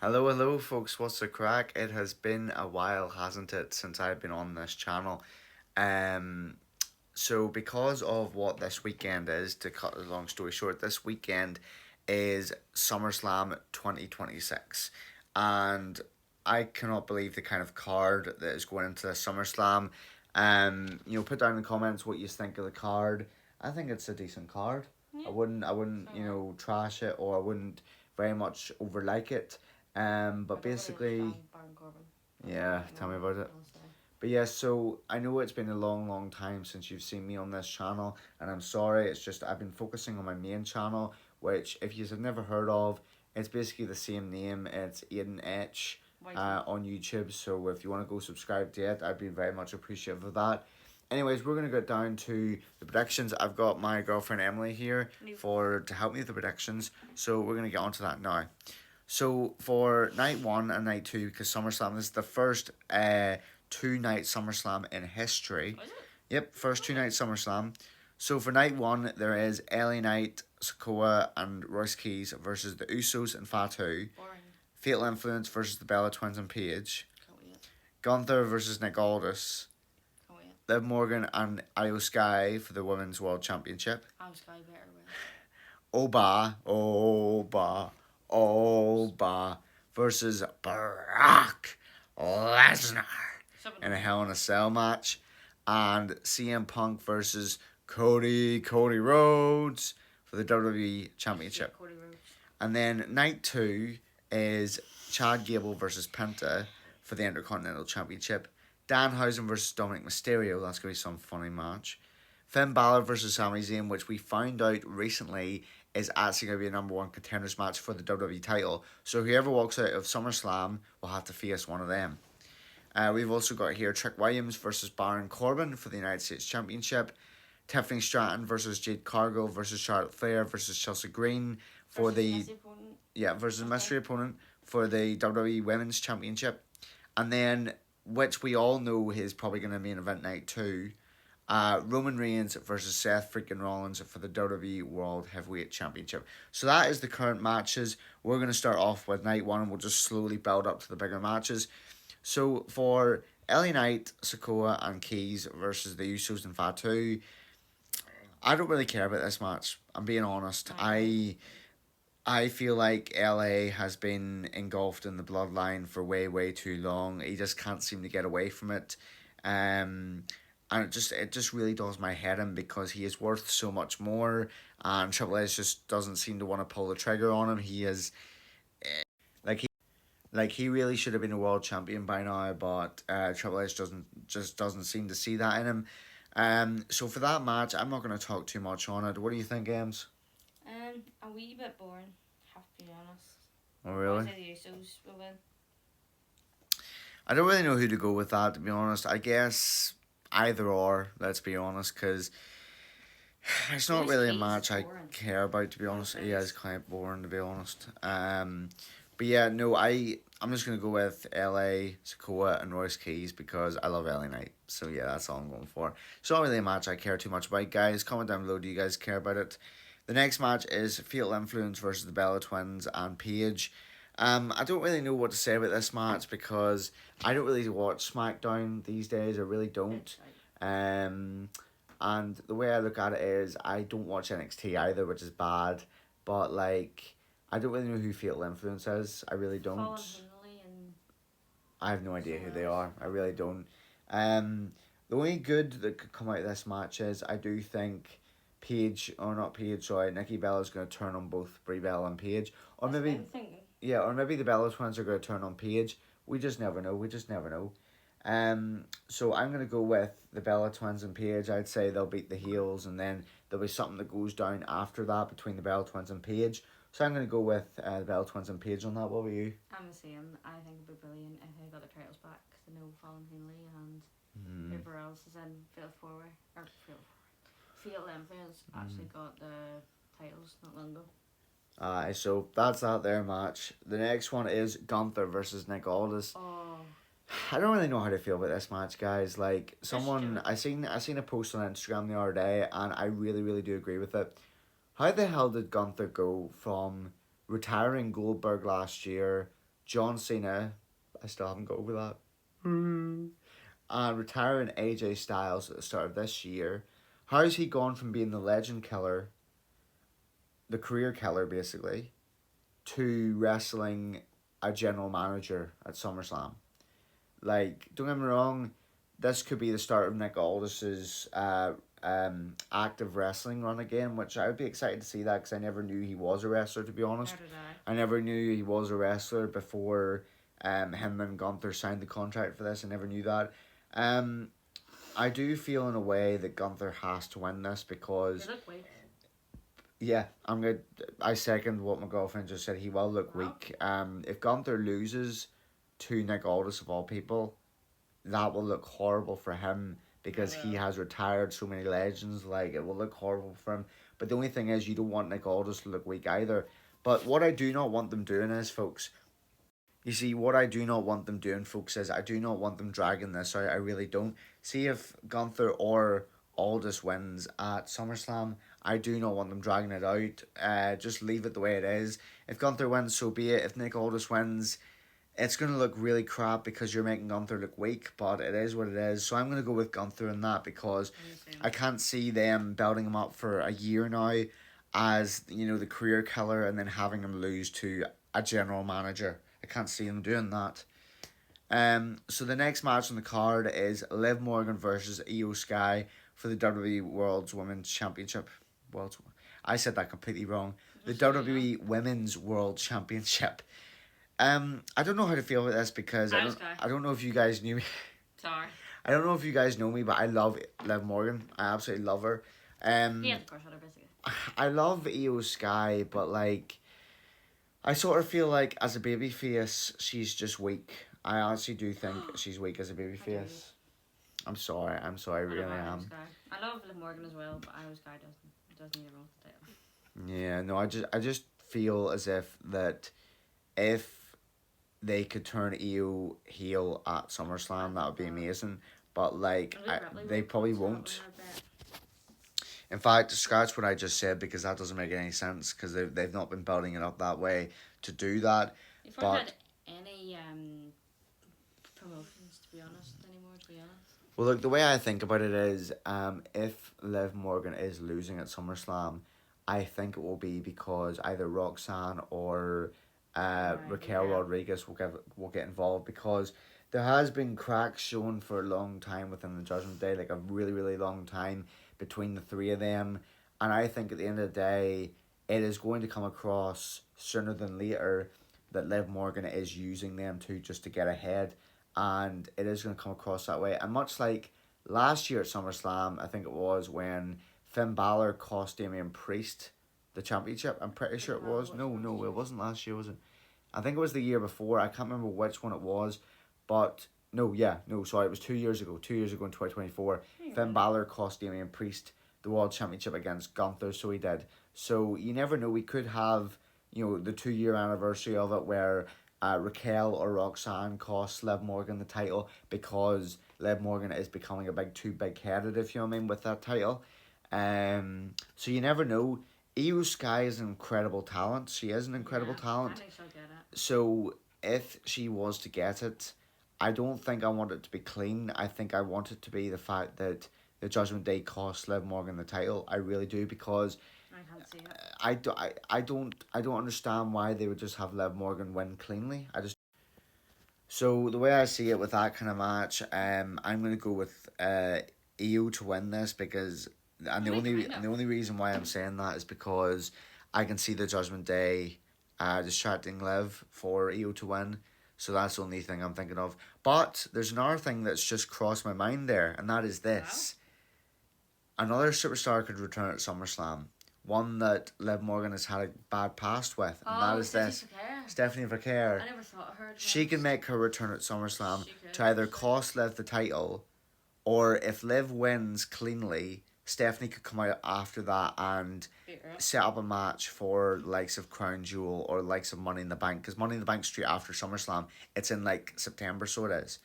Hello, hello, folks. What's the crack? It has been a while, hasn't it, since I've been on this channel. Um, so because of what this weekend is, to cut a long story short, this weekend is Summerslam 2026, and I cannot believe the kind of card that is going into the SummerSlam. Put down in the comments what you think of the card. I think it's a decent card. Yeah. I wouldn't, trash it, or I wouldn't very much overlike it. But I don't really basically, understand Baron Corbin. I don't yeah, really tell know me him, about it. honestly. But yeah, so I know it's been a long, long time since you've seen me on this channel, and I'm sorry. It's just I've been focusing on my main channel, which if you have never heard of, it's basically the same name. It's Aiden H. YT. On YouTube. So if you want to go subscribe to it, I'd be very much appreciative of that. Anyways, we're gonna get down to the predictions. I've got my girlfriend Emily here to help me with the predictions. So we're gonna get onto that now. So for night one and night two, because SummerSlam this is the first two night SummerSlam in history. Was it? Yep, first two night SummerSlam. So for night one, there is LA Knight, Sokoa, and Royce Keys versus the Usos and Fatu. Boring. Fatal Influence versus the Bella Twins and Paige. Can't wait. Gunther versus Nick Aldis. Can't wait. Liv Morgan and Io Sky for the Women's World Championship. I'll Sky better win. Oba versus Brock Lesnar in a Hell in a Cell match, and CM Punk versus Cody Rhodes for the WWE Championship. Cody Rhodes. And then night two is Chad Gable versus Penta for the Intercontinental Championship. Danhausen versus Dominic Mysterio. That's going to be some funny match. Finn Balor versus Sami Zayn, which we found out recently is actually going to be a number one contenders match for the WWE title. So whoever walks out of SummerSlam will have to face one of them. We've also got here Trick Williams versus Baron Corbin for the United States Championship. Tiffany Stratton versus Jade Cargill versus Charlotte Flair versus Chelsea Green for versus mystery opponent for the WWE Women's Championship. And then, which we all know is probably going to main event night two, Roman Reigns versus Seth freaking Rollins for the WWE World Heavyweight Championship. So that is the current matches. We're going to start off with night one, and we'll just slowly build up to the bigger matches. So for LA Knight, Sokoa, and Keys versus the Usos and Fatu, I don't really care about this match. I'm being honest. I feel like LA has been engulfed in the bloodline for way, way too long. He just can't seem to get away from it. And it just really does my head in because he is worth so much more, and Triple H just doesn't seem to want to pull the trigger on him. He is like he really should have been a world champion by now, but Triple H doesn't seem to see that in him. So for that match, I'm not going to talk too much on it. What do you think, Ems? A wee bit boring, have to be honest. Oh really? I say the Usos will win. I don't really know who to go with that, to be honest. I guess either or, let's be honest, because it's not really a match I care about, to be honest. He is quite boring, to be honest. But yeah, no, I'm just going to go with LA, Sokoa, and Royce Keys because I love LA Knight. So yeah, that's all I'm going for. It's not really a match I care too much about, guys. Comment down below, do you guys care about it? The next match is Fatal Influence versus the Bella Twins and Paige. I don't really know what to say about this match because I don't really watch SmackDown these days. I really don't. And the way I look at it is I don't watch NXT either, which is bad. But like, I don't really know who Fatal Influence is. I really don't. I have no idea who they are. I really don't. The only good that could come out of this match is I do think Nikki Bella's going to turn on both Brie Bella and Paige, or maybe or maybe the Bella Twins are going to turn on Paige. We just never know. So I'm going to go with the Bella Twins and Paige. I'd say they'll beat the heels, and then there'll be something that goes down after that between the Bella Twins and Paige. So I'm going to go with the Bella Twins and Paige on that. What about you? I'm the same. I think it'd be brilliant if they got the titles back. Because I know Fallon Henley and whoever else is in Fatal Influence actually got the titles not long ago. So that's that there match. The next one is Gunther versus Nick Aldis. Oh. I don't really know how to feel about this match, guys. Like, I seen a post on Instagram the other day, and I really, really do agree with it. How the hell did Gunther go from retiring Goldberg last year, John Cena, I still haven't got over that. And retiring AJ Styles at the start of this year. How's he gone from being the legend killer, the career killer basically, to wrestling a general manager at SummerSlam? Like, don't get me wrong, this could be the start of Nick Aldis's active wrestling run again, which I would be excited to see that because I never knew he was a wrestler, to be honest. Nor did I never knew he was a wrestler before him and Gunther signed the contract for this. I never knew that. I do feel in a way that Gunther has to win this because They look weak. yeah, I second what my girlfriend just said. He will look Wow. weak. If Gunther loses to Nick Aldis of all people, that will look horrible for him because he has retired so many legends. Like, it will look horrible for him. But the only thing is, you don't want Nick Aldis to look weak either. But what I do not want them doing is, folks, you see, what I do not want them doing, folks, is I do not want them dragging this out. I really don't. See, if Gunther or Aldis wins at SummerSlam, I do not want them dragging it out. Just leave it the way it is. If Gunther wins, so be it. If Nick Aldis wins, it's going to look really crap because you're making Gunther look weak, but it is what it is. So I'm going to go with Gunther in that because I can't see them building him up for a year now as, you know, the career killer and then having him lose to a general manager. I can't see them doing that. So the next match on the card is Liv Morgan versus Io Sky for the WWE World's Women's Championship. I said that completely wrong. The WWE Women's World Championship. I don't know how to feel about this because I don't know if you guys knew me. Sorry. I don't know if you guys know me, but I love Liv Morgan. I absolutely love her. Yeah, of course, basically. I love Io Sky, but like, I sort of feel like as a babyface, she's just weak. I honestly do think she's weak as a babyface. I'm sorry, I really am. I love Liv Morgan as well, but Io Sky doesn't need a role to title. Yeah, no, I just feel as if if they could turn Io heel at SummerSlam, that would be amazing. But like, they probably won't. In fact, scratch what I just said because that doesn't make any sense because they've not been building it up that way to do that. You've not had any promotions, to be honest, anymore, to be honest. Well, look, the way I think about it is, if Liv Morgan is losing at SummerSlam, I think it will be because either Roxanne or Raquel Rodriguez will get involved because there has been cracks shown for a long time within the Judgment Day, like a really, really long time between the three of them. And I think at the end of the day, it is going to come across sooner than later that Liv Morgan is using them just to get ahead. And it is going to come across that way. And much like last year at SummerSlam, I think it was when Finn Balor cost Damian Priest the championship. I'm pretty sure it was. No, it wasn't last year, was it? I think it was the year before. I can't remember which one it was. But, sorry, it was 2 years ago. 2 years ago in 2024. Finn Balor cost Damian Priest the World Championship against Gunther, so he did. So, you never know. We could have, the 2-year anniversary of it where Raquel or Roxanne cost Liv Morgan the title because Liv Morgan is becoming too big-headed, if you know what I mean, with that title. So you never know. Io Sky is an incredible talent. She is an incredible talent. I think she'll get it. So if she was to get it, I don't think I want it to be clean. I think I want it to be the fact that the Judgment Day cost Liv Morgan the title. I really do because I can't see it. I don't understand why they would just have Liv Morgan win cleanly. So the way I see it with that kind of match, I'm gonna go with Io to win this because the only reason why I'm saying that is because I can see the Judgment Day distracting Liv for Io to win. So that's the only thing I'm thinking of. But there's another thing that's just crossed my mind there, and that is this. Wow. Another superstar could return at SummerSlam. One that Liv Morgan has had a bad past with, and that is this. Stephanie Vercaer. I never thought of her. She can make her return at SummerSlam to either cost Liv the title, or if Liv wins cleanly, Stephanie could come out after that and set up a match for the likes of Crown Jewel or the likes of Money in the Bank. Because Money in the Bank straight after SummerSlam, it's in like September, so it is.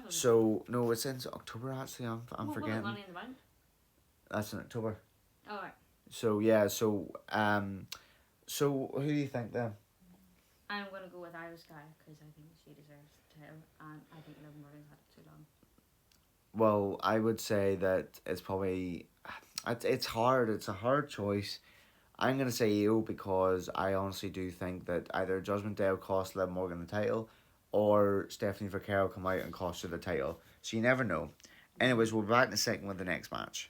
So, no, it's in October actually, I'm forgetting. Money in the Bank? That's in October. Oh, right. So, yeah, so who do you think then? I'm gonna go with Io Sky because I think she deserves the title, and I think Liv Morgan's had it too long. Well, I would say that it's probably it's hard. It's a hard choice. I'm gonna say Io because I honestly do think that either Judgment Day will cost Liv Morgan the title, or Stephanie Vaquero will come out and cost her the title. So you never know. Anyways, we'll be back in a second with the next match.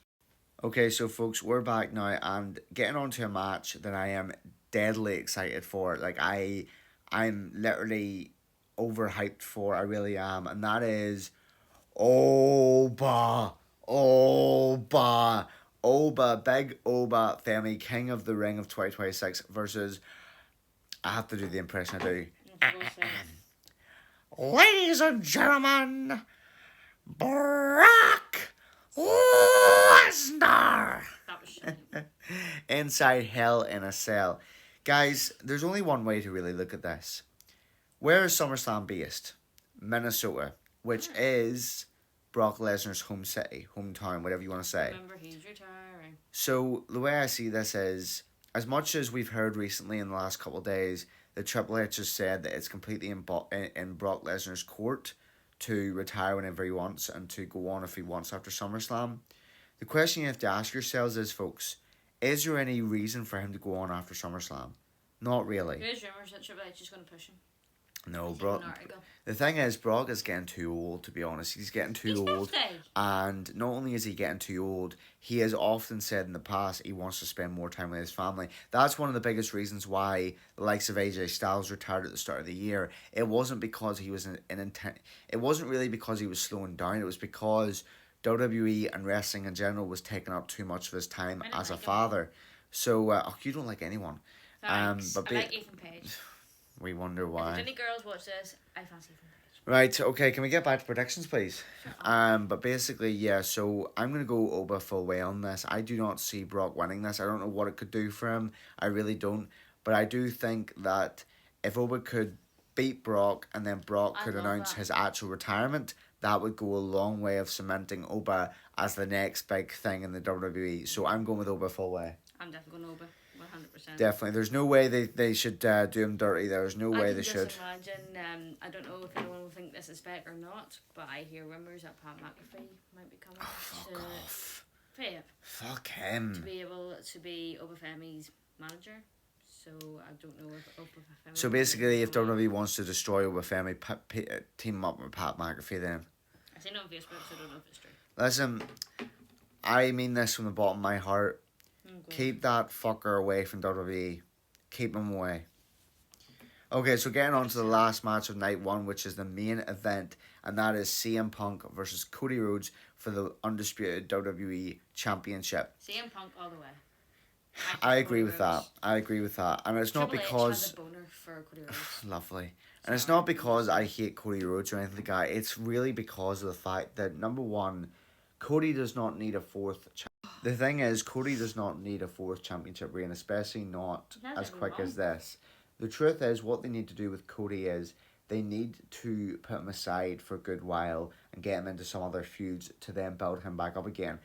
Okay, so folks, we're back now and getting on to a match that I am deadly excited for. Like I'm literally overhyped for. I really am, and that is Oba, Oba, Oba, Big Oba, Femi, King of the Ring of 2026 versus. I have to do the impression I do. Ladies and gentlemen, Brock Lesnar. That was shit. Inside Hell in a Cell. Guys, there's only one way to really look at this. Where is SummerSlam based? Minnesota, which is Brock Lesnar's home city, hometown, whatever you want to say. Remember, he's retiring. So the way I see this is, as much as we've heard recently in the last couple of days that Triple H has said that it's completely in Brock Lesnar's court to retire whenever he wants and to go on if he wants after SummerSlam, the question you have to ask yourselves is, folks, is there any reason for him to go on after SummerSlam? Not really. There's rumours that Triple H is going to push him. No, Brock. The thing is, Brock is getting too old, to be honest. He's getting too old. 50. And not only is he getting too old, he has often said in the past he wants to spend more time with his family. That's one of the biggest reasons why the likes of AJ Styles retired at the start of the year. It wasn't because he was it wasn't really because he was slowing down. It was because WWE and wrestling in general was taking up too much of his time as a father. So, you don't like anyone. Thanks. I like Ethan Page. We wonder why. If any girls watch this, I fancy Ethan Page. Right, okay, can we get back to predictions, please? But basically, yeah, so I'm going to go Oba full way on this. I do not see Brock winning this. I don't know what it could do for him. I really don't. But I do think that if Oba could beat Brock and then Brock could announce his actual retirement, that would go a long way of cementing Oba as the next big thing in the WWE. So I'm going with Oba full way. I'm definitely going Oba. 100%. Definitely. There's no way they should do him dirty. There's no way they should. I can just imagine, I don't know if anyone will think this is spec or not, but I hear rumours that Pat McAfee might be coming. Fuck off. Fuck him. him. To be able to be Obafemi's manager. So I don't know if Obafemi... So basically, if WWE wants to destroy Obafemi, team up with Pat McAfee then. I've seen it on Facebook, so I don't know if it's true. Listen, I mean this from the bottom of my heart. Keep that fucker away from WWE. Keep him away. Okay, so getting on to the last match of night one, which is the main event, and that is CM Punk versus Cody Rhodes for the undisputed WWE Championship. CM Punk all the way. I agree with that. And it's not because... H has a boner for Cody Rhodes. Lovely. And it's not because I hate Cody Rhodes or anything like that. It's really because of the fact that, number one, Cody does not need a fourth The thing is, Cody does not need a fourth championship reign, especially not as quick as this. The truth is, what they need to do with Cody is they need to put him aside for a good while and get him into some other feuds to then build him back up again.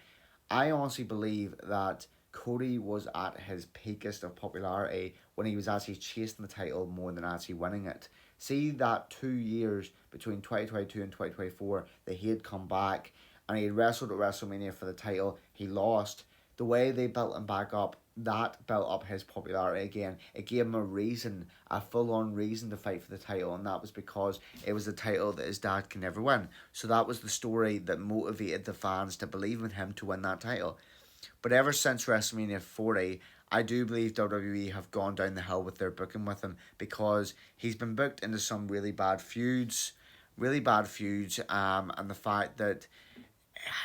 I honestly believe that Cody was at his peakest of popularity when he was actually chasing the title more than actually winning it. See that 2 years between 2022 and 2024 that he had come back and he wrestled at WrestleMania for the title. He lost. The way they built him back up, that built up his popularity again. It gave him a reason, a full-on reason to fight for the title, and that was because it was the title that his dad can never win. So that was the story that motivated the fans to believe in him to win that title. But ever since WrestleMania 40, I do believe WWE have gone down the hill with their booking with him because he's been booked into some really bad feuds, and the fact that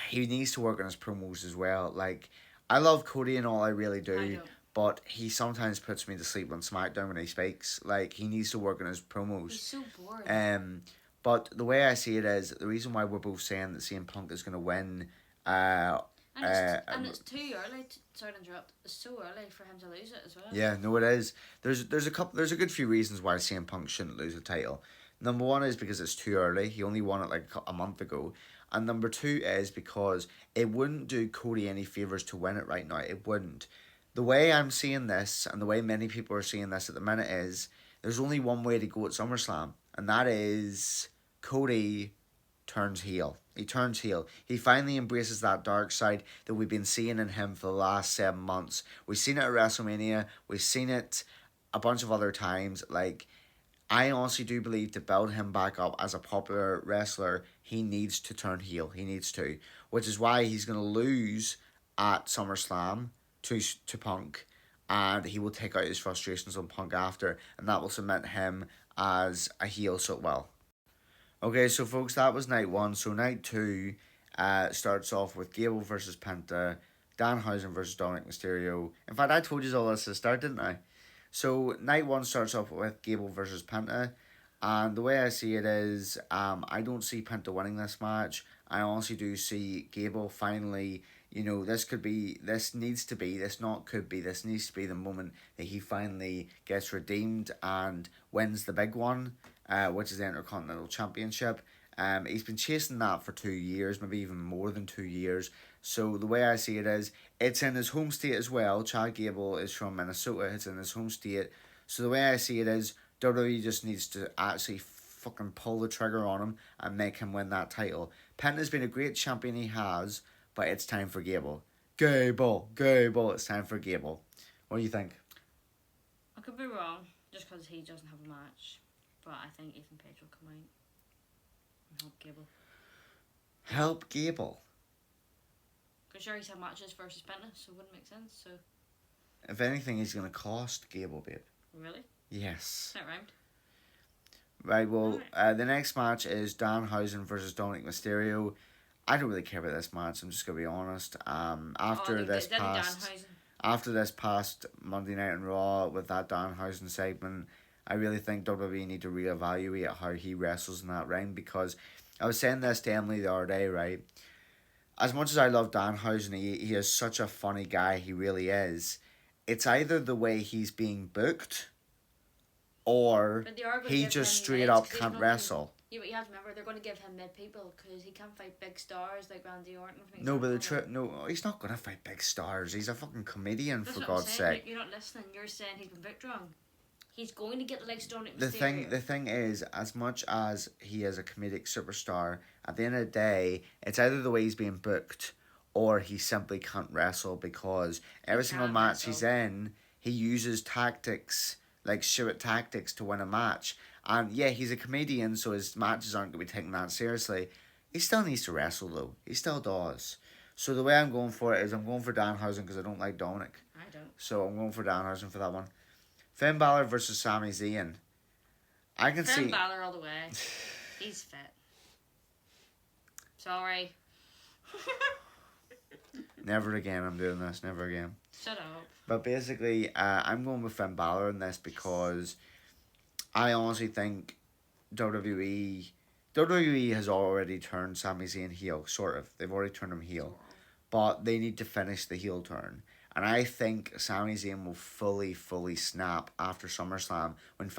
he needs to work on his promos as well. Like, I love Cody and all, I really do. But he sometimes puts me to sleep on SmackDown when he speaks. Like, he needs to work on his promos. He's so boring. But the way I see it is, the reason why we're both saying that CM Punk is going to win... and it's too early. Sorry to interrupt. It's so early for him to lose it as well. Yeah, no, it is. There's a good few reasons why CM Punk shouldn't lose the title. Number one is because it's too early. He only won it like a month ago. And number two is because it wouldn't do Cody any favours to win it right now. It wouldn't. The way I'm seeing this, and the way many people are seeing this at the minute is, there's only one way to go at SummerSlam, and that is Cody turns heel. He turns heel. He finally embraces that dark side that we've been seeing in him for the last 7 months. We've seen it at WrestleMania. We've seen it a bunch of other times. Like, I honestly do believe to build him back up as a popular wrestler, he needs to turn heel. He needs to, which is why he's going to lose at SummerSlam to Punk, and he will take out his frustrations on Punk after, and that will cement him as a heel so well. Okay, so folks, that was night one. So night two starts off with Gable versus Penta, Danhausen versus Dominic Mysterio. In fact, I told you all this at the start, didn't I? So night one starts off with Gable versus Penta, and the way I see it is, I don't see Penta winning this match. I honestly do see Gable finally. This needs to be, this not could be, this needs to be the moment that he finally gets redeemed and wins the big one, which is the Intercontinental Championship. He's been chasing that for 2 years, maybe even more than 2 years. So the way I see it is, it's in his home state as well. Chad Gable is from Minnesota. It's in his home state. So the way I see it is, WWE just needs to actually fucking pull the trigger on him and make him win that title. Penta's been a great champion, he has, but it's time for Gable. Gable. It's time for Gable. What do you think? I could be wrong, just because he doesn't have a match. But I think Ethan Page will come out and help Gable. Help Gable? Because sure, he's had matches versus Penta, so it wouldn't make sense. So. If anything, he's going to cost Gable, babe. Really? Yes. That rhymed. Right, well, the next match is Danhausen versus Dominic Mysterio. I don't really care about this match, I'm just going to be honest. After this past Monday Night on Raw with that Danhausen segment, I really think WWE need to reevaluate how he wrestles in that ring, because I was saying this to Emily the other day, right? As much as I love Danhausen, he is such a funny guy, he really is. It's either the way he's being booked, or he just straight up can't wrestle. Yeah, but you have to remember, they're going to give him mid people because he can't fight big stars like Randy Orton. No, but he's not going to fight big stars. He's a fucking comedian, That's for what God's sake. You're not listening. You're saying he's been booked wrong. He's going to get the legs Dominic Mysterio. The thing is, as much as he is a comedic superstar, at the end of the day, it's either the way he's being booked, or he simply can't wrestle, because every single match he's in, he uses tactics, like shit tactics, to win a match. And yeah, he's a comedian, so his matches aren't going to be taken that seriously. He still needs to wrestle, though. He still does. So the way I'm going for it is, I'm going for Danhausen because I don't like Dominic. I don't. So I'm going for Danhausen for that one. Finn Balor versus Sami Zayn. I can see... Finn Balor all the way. He's fit. Sorry. Never again I'm doing this. Never again. Shut up. But basically, I'm going with Finn Balor in this because I honestly think WWE has already turned Sami Zayn heel, sort of. They've already turned him heel. But they need to finish the heel turn. And I think Sami Zayn will fully snap after SummerSlam when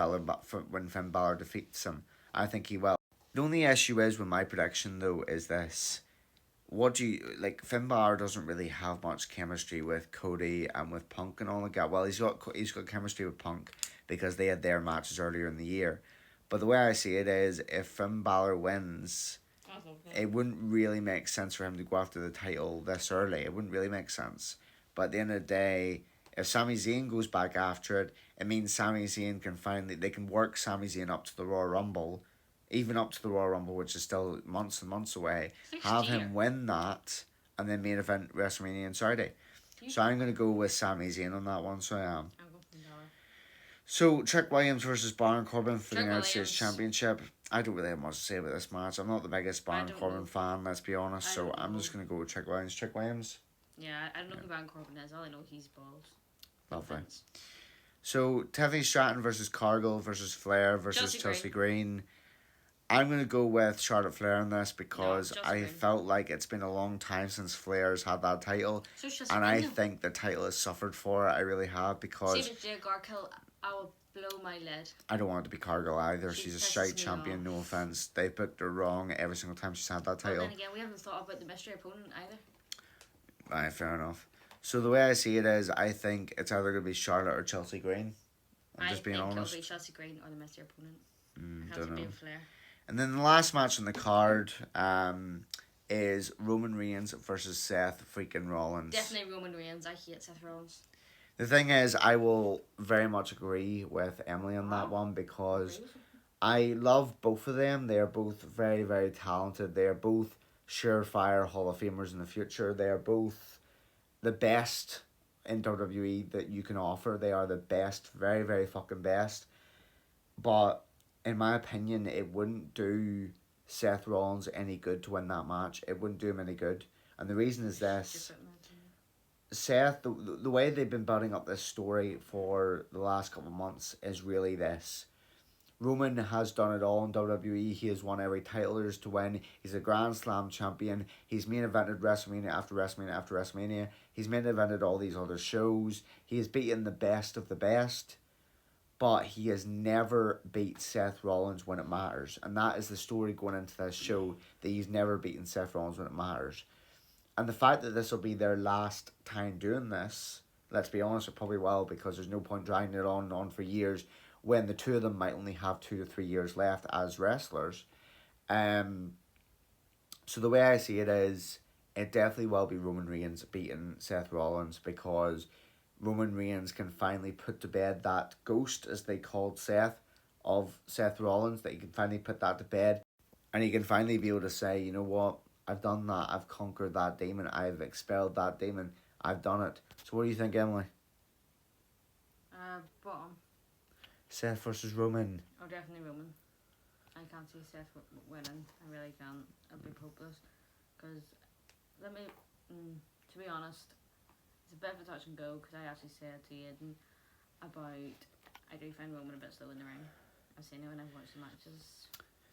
Finn Balor defeats him. I think he will. The only issue is with my prediction, though, is this. Finn Balor doesn't really have much chemistry with Cody and with Punk and all like that. Well, he's got chemistry with Punk because they had their matches earlier in the year. But the way I see it is, if Finn Balor wins, it wouldn't really make sense for him to go after the title this early. It wouldn't really make sense. But at the end of the day, if Sami Zayn goes back after it, it means Sami Zayn they can work Sami Zayn up to the Royal Rumble, even up to the Royal Rumble, which is still months and months away. Have him win that, and then main event WrestleMania on Saturday. So I'm going to go with Sami Zayn on that one, so I am. So, Trick Williams versus Baron Corbin for the United States Championship. I don't really have much to say about this match. I'm not the biggest Baron Corbin fan, let's be honest, so I'm just going to go with Trick Williams. Trick Williams? Yeah, I don't know who Baron Corbin is. All I know he's balls. Lovely. So, Tiffany Stratton versus Cargill versus Flair versus Chelsea Green. I'm going to go with Charlotte Flair in this because I felt like it's been a long time since Flair's had that title. And I think the title has suffered for it. I really have, because... See, Jade Garkill, I will blow my lid. I don't want it to be Cargill either. She's a shite champion, no offence. They booked her wrong every single time she's had that title. Well, then again, we haven't thought about the mystery opponent either. Fair enough. So the way I see it is, I think it's either going to be Charlotte or Chelsea Green. I'm I just being think it'll be honest. Chelsea Green or the mystery opponent. I Don't can't see know. Being Flair. And then the last match on the card is Roman Reigns versus Seth freaking Rollins. Definitely Roman Reigns. I hate Seth Rollins. The thing is, I will very much agree with Emily on that Wow. one because Agree with him. I love both of them. They are both very, very talented. They are both surefire Hall of Famers in the future. They are both the best in WWE that you can offer. They are the best, very, very fucking best. But in my opinion, it wouldn't do Seth Rollins any good to win that match. It wouldn't do him any good. And the reason is this. Stupid, in my opinion. Seth, the way they've been building up this story for the last couple of months is really this. Roman has done it all in WWE. He has won every title there is to win. He's a Grand Slam champion. He's main evented WrestleMania after WrestleMania after WrestleMania. He's main evented all these other shows. He has beaten the best of the best. But he has never beat Seth Rollins when it matters. And that is the story going into this show, that he's never beaten Seth Rollins when it matters. And the fact that this will be their last time doing this, let's be honest, it probably will, because there's no point dragging it on and on for years when the two of them might only have 2 to 3 years left as wrestlers. So the way I see it is, it definitely will be Roman Reigns beating Seth Rollins, because Roman Reigns can finally put to bed that ghost, as they called Seth, of Seth Rollins, that he can finally put that to bed. And he can finally be able to say, you know what, I've done that, I've conquered that demon, I've expelled that demon, I've done it. So what do you think, Emily? Bottom. Seth versus Roman. Oh, definitely Roman. I can't see Seth winning. I really can't. It'd be hopeless. Because, to be honest, it's a bit of a touch and go, because I actually said to Aiden about, I do find Roman a bit slow in the ring. I've seen it when I've watched the matches.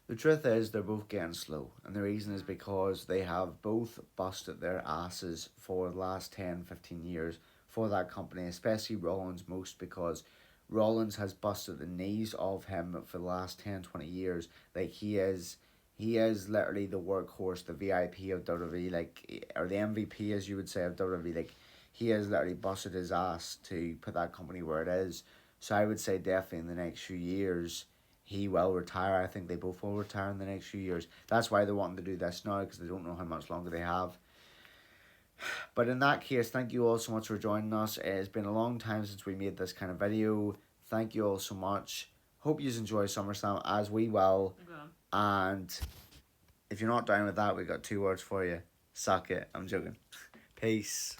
The truth is, they're both getting slow. And the reason is because they have both busted their asses for the last 10, 15 years for that company, especially Rollins most, because Rollins has busted the knees of him for the last 10, 20 years. Like, he is literally the workhorse, the VIP of WWE, like, or the MVP, as you would say, of WWE. Like, he has literally busted his ass to put that company where it is. So I would say definitely in the next few years, he will retire. I think they both will retire in the next few years. That's why they're wanting to do this now, because they don't know how much longer they have. But in that case, thank you all so much for joining us. It's been a long time since we made this kind of video. Thank you all so much. Hope you enjoy SummerSlam, as we will. Okay. And if you're not down with that, we got 2 words for you. Suck it. I'm joking. Peace.